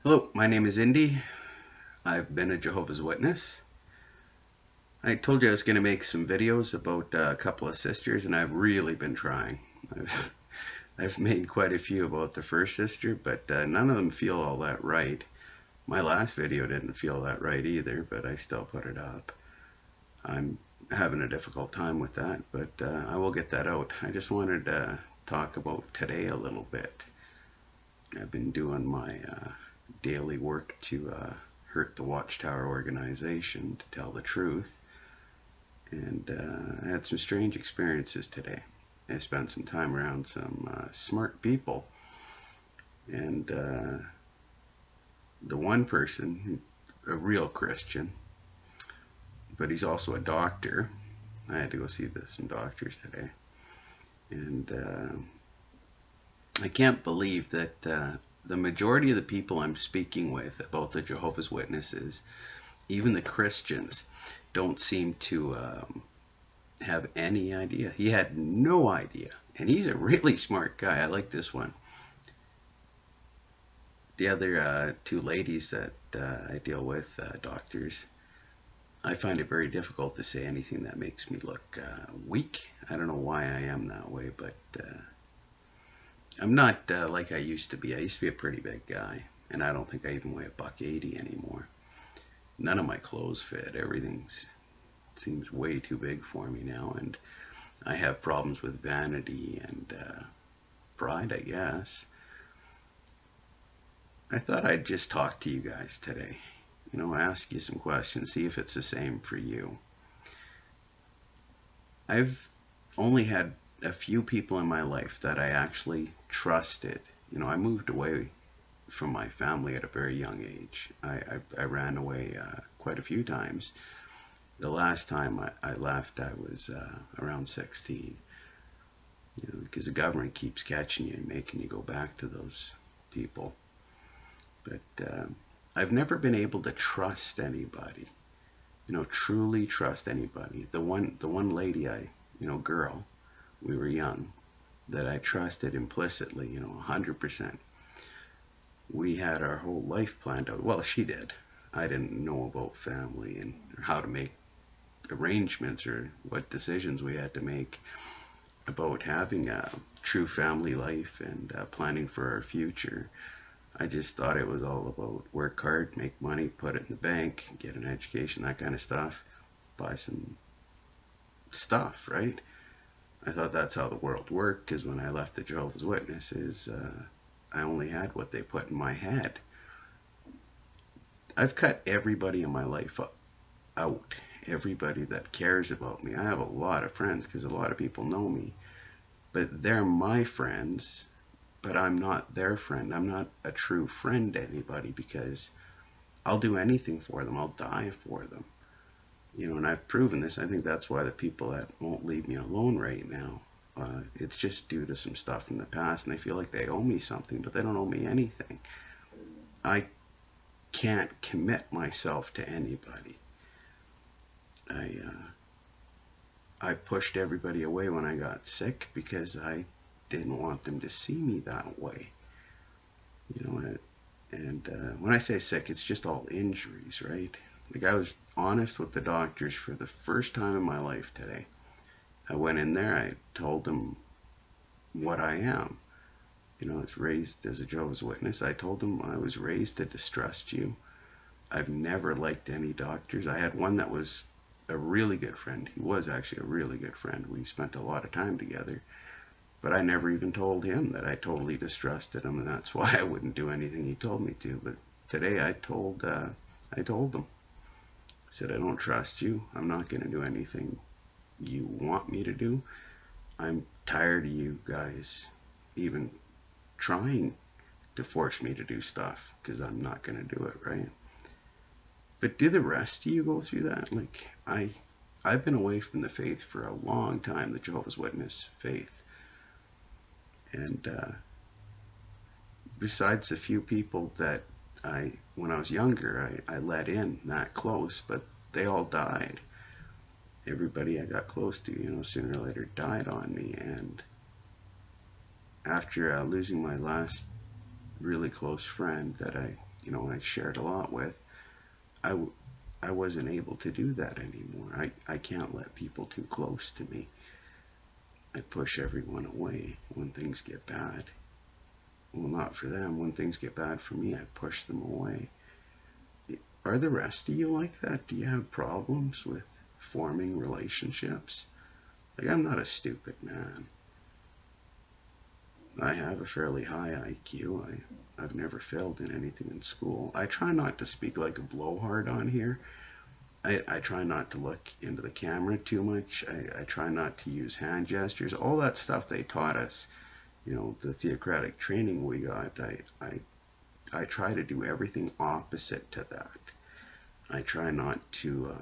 Hello, my name is Indy. I've been a Jehovah's Witness. I told you I was going to make some videos about a couple of sisters, and I've really been trying. I've made quite a few about the first sister, but none of them feel all that right. My last video didn't feel that right either, but I still put it up. I'm having a difficult time with that, but I will get that out. I just wanted to talk about today a little bit. I've been doing my daily work to HURT the Watchtower organization, to tell the truth, and I had some strange experiences today. I spent some time around some smart people, and the one person, a real Christian, but he's also a doctor. I had to go see some doctors today, and I can't believe that the majority of the people I'm speaking with about the Jehovah's Witnesses, even the Christians, don't seem to have any idea. He had no idea, and he's a really smart guy. I like this one. The other two ladies that I deal with, doctors, I find it very difficult to say anything that makes me look weak. I don't know why I am that way, but I'm not like I used to be. I used to be a pretty big guy, and I don't think I even weigh $180 anymore. None of my clothes fit. Everything seems way too big for me now, and I have problems with vanity and pride, I guess. I thought I'd just talk to you guys today. You know, ask you some questions, see if it's the same for you. I've only had a few people in my life that I actually trusted. You know, I moved away from my family at a very young age. I ran away quite a few times. The last time I left, I was around 16. You know, because the government keeps catching you and making you go back to those people. But I've never been able to trust anybody. You know, truly trust anybody. The one lady girl, we were young, that I trusted implicitly, 100%. We had our whole life planned out. Well, she did. I didn't know about family and how to make arrangements or what decisions we had to make about having a true family life and planning for our future. I just thought it was all about work hard, make money, put it in the bank, get an education, that kind of stuff, buy some stuff, right? I thought that's how the world worked, because when I left the Jehovah's Witnesses, I only had what they put in my head. I've cut everybody in my life out, everybody that cares about me. I have a lot of friends because a lot of people know me, but they're my friends, but I'm not their friend. I'm not a true friend to anybody because I'll do anything for them. I'll die for them. You know, and I've proven this. I think that's why the people that won't leave me alone right now, it's just due to some stuff from the past, and they feel like they owe me something, but they don't owe me anything. I can't commit myself to anybody. I pushed everybody away when I got sick because I didn't want them to see me that way. You know, and when I say sick, it's just all injuries, right? Like, I was honest with the doctors for the first time in my life today. I went in there, I told them what I am. You know, I was raised as a Jehovah's Witness. I told them I was raised to distrust you. I've never liked any doctors. I had one that was a really good friend. He was actually a really good friend. We spent a lot of time together. But I never even told him that I totally distrusted him, and that's why I wouldn't do anything he told me to. But today I told them. I said, I don't trust you. I'm not going to do anything you want me to do. I'm tired of you guys even trying to force me to do stuff, because I'm not going to do it, right? But do the rest of you go through that? Like, I've been away from the faith for a long time, the Jehovah's Witness faith. And besides a few people that when I was younger, I let in that close, but they all died. Everybody I got close to, sooner or later died on me. And after losing my last really close friend that I I shared a lot with, I, I wasn't able to do that anymore. I can't let people too close to me. I push everyone away when things get bad. Well, not for them. When things get bad for me, I push them away. Are the rest of you like that? Do you have problems with forming relationships? Like, I'm not a stupid man. I have a fairly high IQ. I've never failed in anything in school. I try not to speak like a blowhard on here. I try not to look into the camera too much. I try not to use hand gestures. All that stuff they taught us, the theocratic training we got, I try to do everything opposite to that. I try not to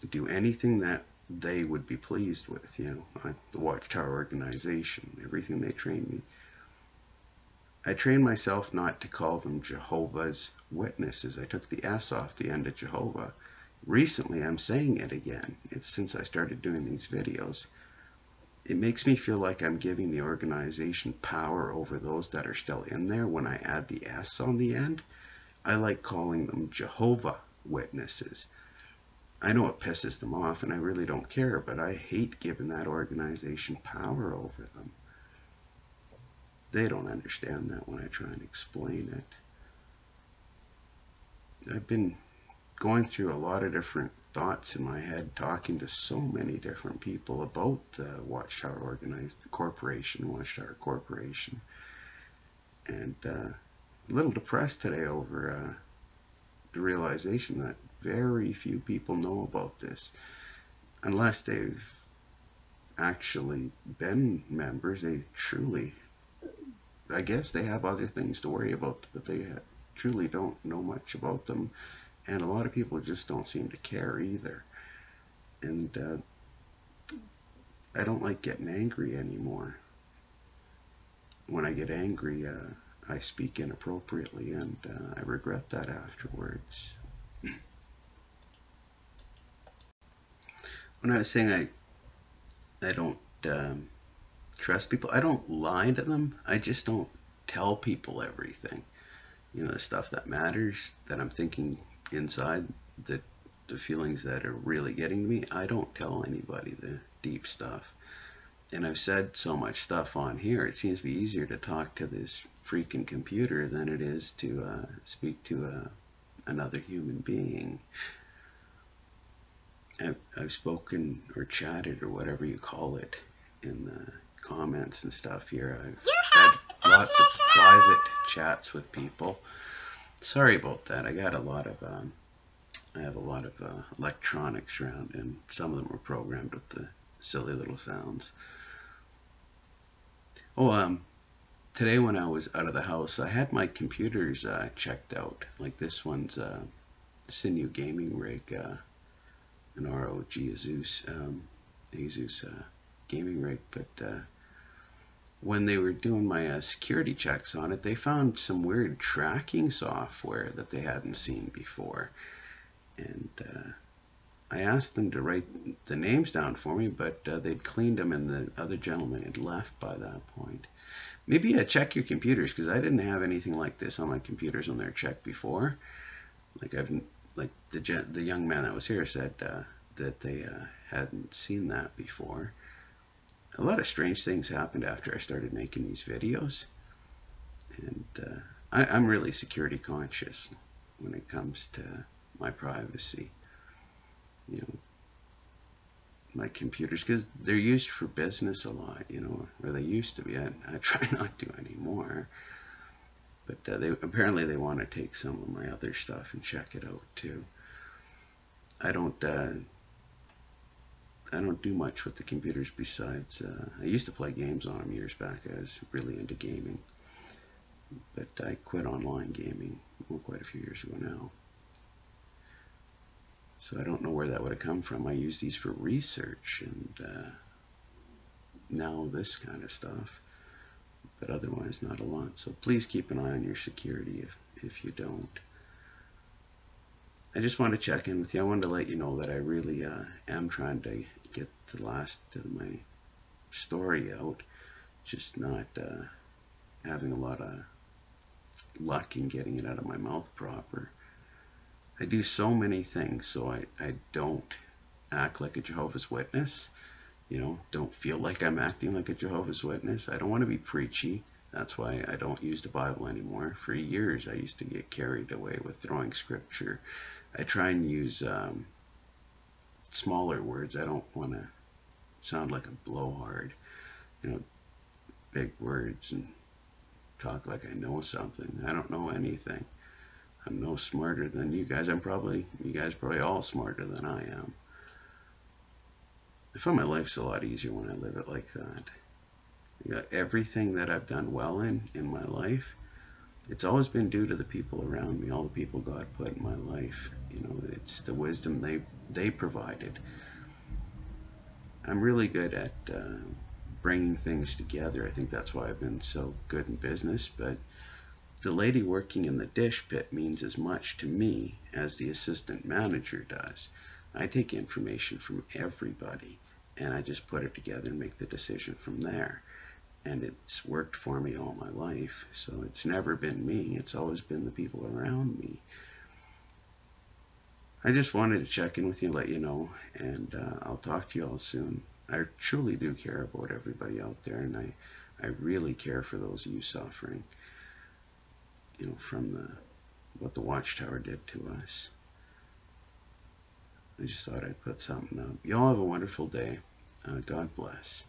do anything that they would be pleased with, the Watchtower organization, everything they trained me. I trained myself not to call them Jehovah's Witnesses. I took the S off the end of Jehovah. Recently, I'm saying it again. It's since I started doing these videos. It makes me feel like I'm giving the organization power over those that are still in there when I add the S on the end. I like calling them Jehovah Witnesses. I know it pisses them off, and I really don't care, but I hate giving that organization power over them. They don't understand that when I try and explain it. I've been going through a lot of different thoughts in my head, talking to so many different people about the Watchtower Watchtower Corporation, and a little depressed today over the realization that very few people know about this, unless they've actually been members. They truly, I guess they have other things to worry about, but they truly don't know much about them, and a lot of people just don't seem to care either. And I don't like getting angry anymore. When I get angry, I speak inappropriately, and I regret that afterwards. When I was saying I don't trust people, I don't lie to them. I just don't tell people everything. The stuff that matters, that I'm thinking inside, the feelings that are really getting to me, I don't tell anybody the deep stuff. And I've said so much stuff on here, it seems to be easier to talk to this freaking computer than it is to speak to another human being. I've spoken or chatted or whatever you call it in the comments and stuff here. I've had lots of private chats with people. Sorry about that. I have a lot of electronics around, and some of them are programmed with the silly little sounds. Today when I was out of the house, I had my computers checked out. Like this one's it's a new gaming rig, an ROG Asus gaming rig, but when they were doing my security checks on it, they found some weird tracking software that they hadn't seen before, and I asked them to write the names down for me, but they'd cleaned them and the other gentleman had left by that point. Maybe check your computers, because I didn't have anything like this on my computers when they were checked before. Like the young man that was here said that they hadn't seen that before. A lot of strange things happened after I started making these videos, and I'm really security conscious when it comes to my privacy. My computers, because they're used for business a lot, or they used to be. I try not to anymore. But apparently they want to take some of my other stuff and check it out too. I don't do much with the computers besides, I used to play games on them years back. I was really into gaming, but I quit online gaming quite a few years ago now. So I don't know where that would have come from. I use these for research and now this kind of stuff, but otherwise not a lot. So please keep an eye on your security if you don't. I just want to check in with you. I wanted to let you know that I really am trying to get the last of my story out, just not having a lot of luck in getting it out of my mouth proper. I do so many things so I don't act like a Jehovah's Witness. Don't feel like I'm acting like a Jehovah's Witness. I don't want to be preachy. That's why I don't use the Bible anymore. For years, I used to get carried away with throwing scripture. I try and use smaller words. I don't want to sound like a blowhard, big words and talk like I know something. I don't know anything. I'm no smarter than you guys. You guys are probably all smarter than I am. I find my life's a lot easier when I live it like that. Everything that I've done well in my life, it's always been due to the people around me, all the people God put in my life. It's the wisdom they provided. I'm really good at bringing things together. I think that's why I've been so good in business. But the lady working in the dish pit means as much to me as the assistant manager does. I take information from everybody and I just put it together and make the decision from there. And it's worked for me all my life. So it's never been me. It's always been the people around me. I just wanted to check in with you and let you know. And I'll talk to you all soon. I truly do care about everybody out there. And I really care for those of you suffering, from what the Watchtower did to us. I just thought I'd put something up. Y'all have a wonderful day. God bless.